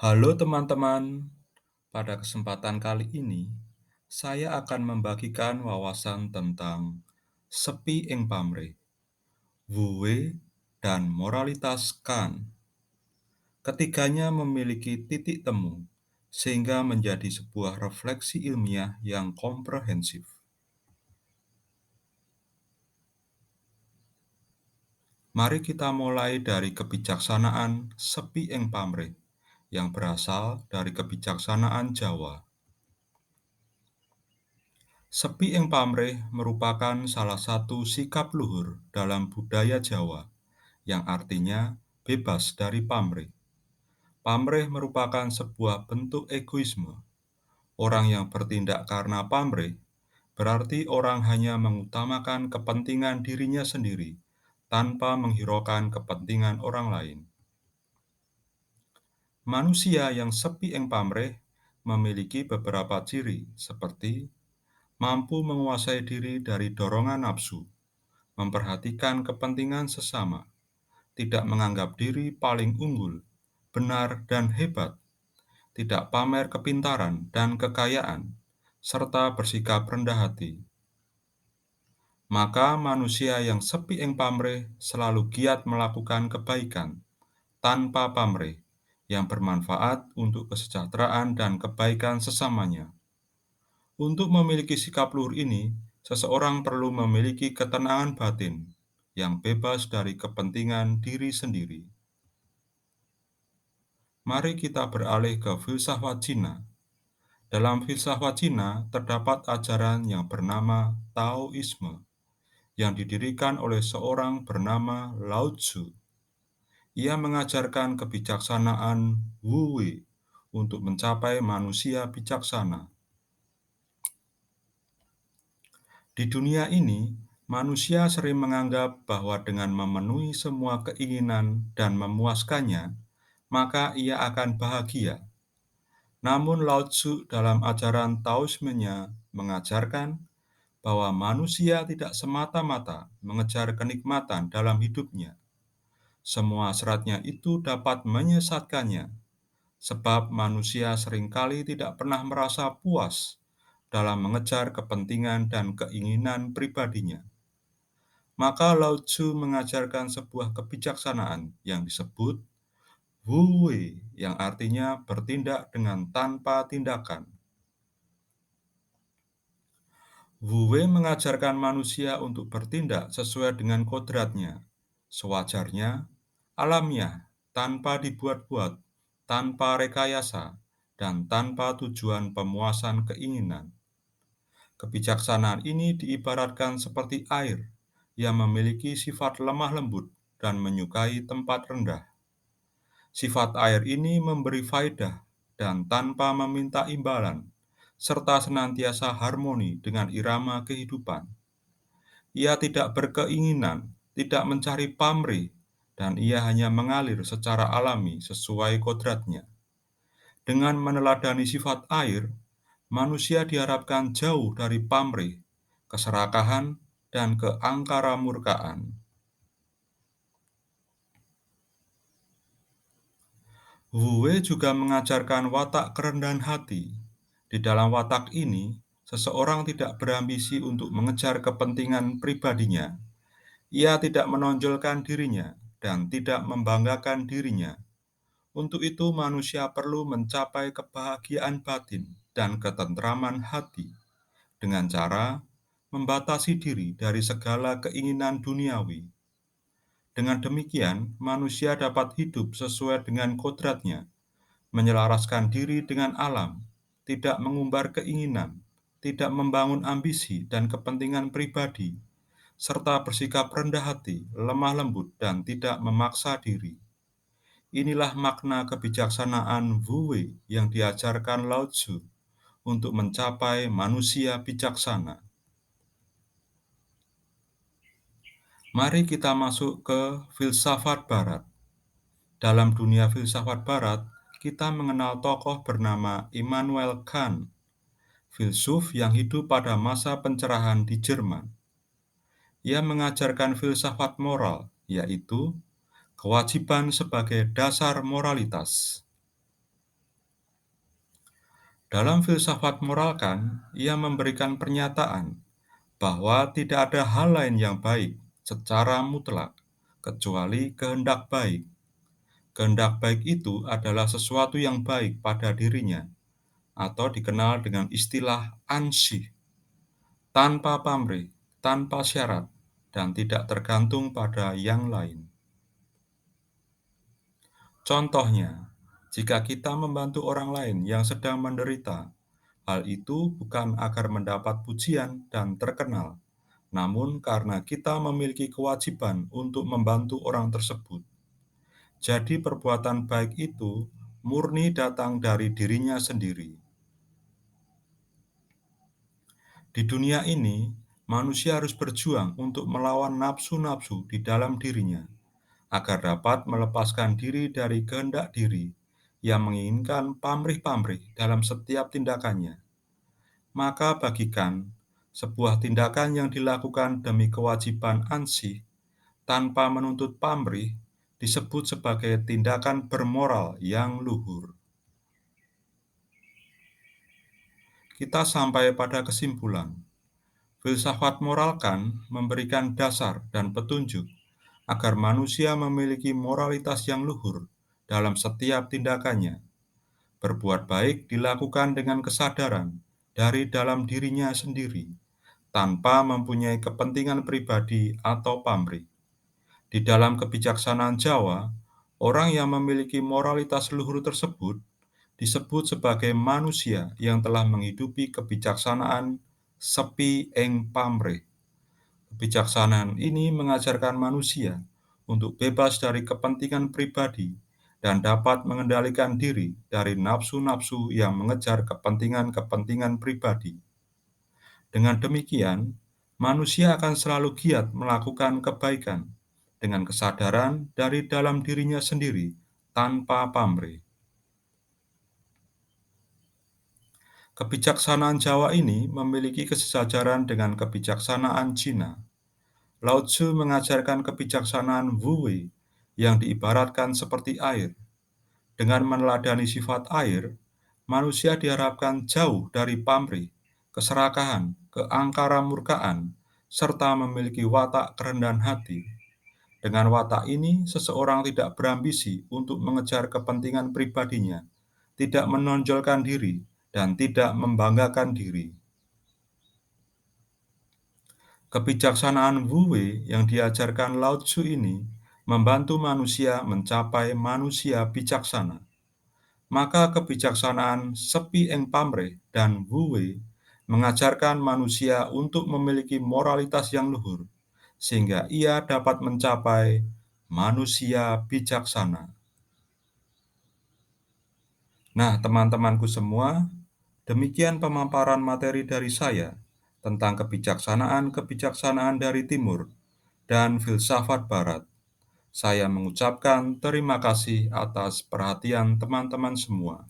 Halo teman-teman, pada kesempatan kali ini saya akan membagikan wawasan tentang sepi ing pamrih, wuwe, dan moralitas Kant. Ketiganya memiliki titik temu sehingga menjadi sebuah refleksi ilmiah yang komprehensif. Mari kita mulai dari kebijaksanaan sepi ing pamrih yang berasal dari kebijaksanaan Jawa. Sepi ing pamrih merupakan salah satu sikap luhur dalam budaya Jawa, yang artinya bebas dari pamrih. Pamrih merupakan sebuah bentuk egoisme. Orang yang bertindak karena pamrih berarti orang hanya mengutamakan kepentingan dirinya sendiri tanpa menghiraukan kepentingan orang lain. Manusia yang sepi ing pamrih memiliki beberapa ciri seperti mampu menguasai diri dari dorongan nafsu, memperhatikan kepentingan sesama, tidak menganggap diri paling unggul, benar, dan hebat, tidak pamer kepintaran dan kekayaan, serta bersikap rendah hati. Maka manusia yang sepi ing pamrih selalu giat melakukan kebaikan tanpa pamrih yang bermanfaat untuk kesejahteraan dan kebaikan sesamanya. Untuk memiliki sikap luhur ini, seseorang perlu memiliki ketenangan batin yang bebas dari kepentingan diri sendiri. Mari kita beralih ke filsafat Cina. Dalam filsafat Cina terdapat ajaran yang bernama Taoisme yang didirikan oleh seorang bernama Lao Tzu. Ia mengajarkan kebijaksanaan Wu Wei untuk mencapai manusia bijaksana. Di dunia ini, manusia sering menganggap bahwa dengan memenuhi semua keinginan dan memuaskannya, maka ia akan bahagia. Namun Lao Tzu dalam ajaran Taoismenya mengajarkan bahwa manusia tidak semata-mata mengejar kenikmatan dalam hidupnya. Semua seratnya itu dapat menyesatkannya, sebab manusia seringkali tidak pernah merasa puas dalam mengejar kepentingan dan keinginan pribadinya. Maka Lao Tzu mengajarkan sebuah kebijaksanaan yang disebut Wu Wei, yang artinya bertindak dengan tanpa tindakan. Wu Wei mengajarkan manusia untuk bertindak sesuai dengan kodratnya, sewajarnya, alamiah, tanpa dibuat-buat, tanpa rekayasa, dan tanpa tujuan pemuasan keinginan. Kebijaksanaan ini diibaratkan seperti air yang memiliki sifat lemah lembut dan menyukai tempat rendah. Sifat air ini memberi faedah dan tanpa meminta imbalan, serta senantiasa harmoni dengan irama kehidupan. Ia tidak berkeinginan, tidak mencari pamrih, dan ia hanya mengalir secara alami sesuai kodratnya. Dengan meneladani sifat air, manusia diharapkan jauh dari pamrih, keserakahan, dan keangkara murkaan. Wu Wei juga mengajarkan watak kerendahan hati. Di dalam watak ini, seseorang tidak berambisi untuk mengejar kepentingan pribadinya. Ia tidak menonjolkan dirinya dan tidak membanggakan dirinya. Untuk itu, manusia perlu mencapai kebahagiaan batin dan ketentraman hati dengan cara membatasi diri dari segala keinginan duniawi. Dengan demikian, manusia dapat hidup sesuai dengan kodratnya, menyelaraskan diri dengan alam, tidak mengumbar keinginan, tidak membangun ambisi dan kepentingan pribadi, serta bersikap rendah hati, lemah lembut, dan tidak memaksa diri. Inilah makna kebijaksanaan Wu Wei yang diajarkan Lao Tzu untuk mencapai manusia bijaksana. Mari kita masuk ke filsafat Barat. Dalam dunia filsafat Barat, kita mengenal tokoh bernama Immanuel Kant, filsuf yang hidup pada masa pencerahan di Jerman. Ia mengajarkan filsafat moral, yaitu kewajiban sebagai dasar moralitas. Dalam filsafat moral kan, ia memberikan pernyataan bahwa tidak ada hal lain yang baik secara mutlak kecuali kehendak baik. Kehendak baik itu adalah sesuatu yang baik pada dirinya atau dikenal dengan istilah ansih, tanpa pamrih, tanpa syarat, dan tidak tergantung pada yang lain. Contohnya, jika kita membantu orang lain yang sedang menderita, hal itu bukan agar mendapat pujian dan terkenal, namun karena kita memiliki kewajiban untuk membantu orang tersebut. Jadi perbuatan baik itu murni datang dari dirinya sendiri. Di dunia ini, manusia harus berjuang untuk melawan nafsu-nafsu di dalam dirinya, agar dapat melepaskan diri dari kehendak diri yang menginginkan pamrih-pamrih dalam setiap tindakannya. Maka bagikan, sebuah tindakan yang dilakukan demi kewajiban ansih tanpa menuntut pamrih disebut sebagai tindakan bermoral yang luhur. Kita sampai pada kesimpulan, filsafat moral kan memberikan dasar dan petunjuk agar manusia memiliki moralitas yang luhur dalam setiap tindakannya. Berbuat baik dilakukan dengan kesadaran dari dalam dirinya sendiri, tanpa mempunyai kepentingan pribadi atau pamrih. Di dalam kebijaksanaan Jawa, orang yang memiliki moralitas luhur tersebut disebut sebagai manusia yang telah menghidupi kebijaksanaan sepi ing pamrih. Kebijaksanaan ini mengajarkan manusia untuk bebas dari kepentingan pribadi dan dapat mengendalikan diri dari nafsu-nafsu yang mengejar kepentingan-kepentingan pribadi. Dengan demikian, manusia akan selalu giat melakukan kebaikan dengan kesadaran dari dalam dirinya sendiri tanpa pamrih. Kebijaksanaan Jawa ini memiliki kesejajaran dengan kebijaksanaan Cina. Lao Tzu mengajarkan kebijaksanaan Wu Wei yang diibaratkan seperti air. Dengan meneladani sifat air, manusia diharapkan jauh dari pamrih, keserakahan, keangkara murkaan, serta memiliki watak kerendahan hati. Dengan watak ini, seseorang tidak berambisi untuk mengejar kepentingan pribadinya, tidak menonjolkan diri, dan tidak membanggakan diri. Kebijaksanaan Wu Wei yang diajarkan Lao Tzu ini membantu manusia mencapai manusia bijaksana. Maka kebijaksanaan sepi ing pamrih dan Wu Wei mengajarkan manusia untuk memiliki moralitas yang luhur, sehingga ia dapat mencapai manusia bijaksana. Nah, teman-temanku semua, demikian pemaparan materi dari saya tentang kebijaksanaan-kebijaksanaan dari Timur dan filsafat Barat. Saya mengucapkan terima kasih atas perhatian teman-teman semua.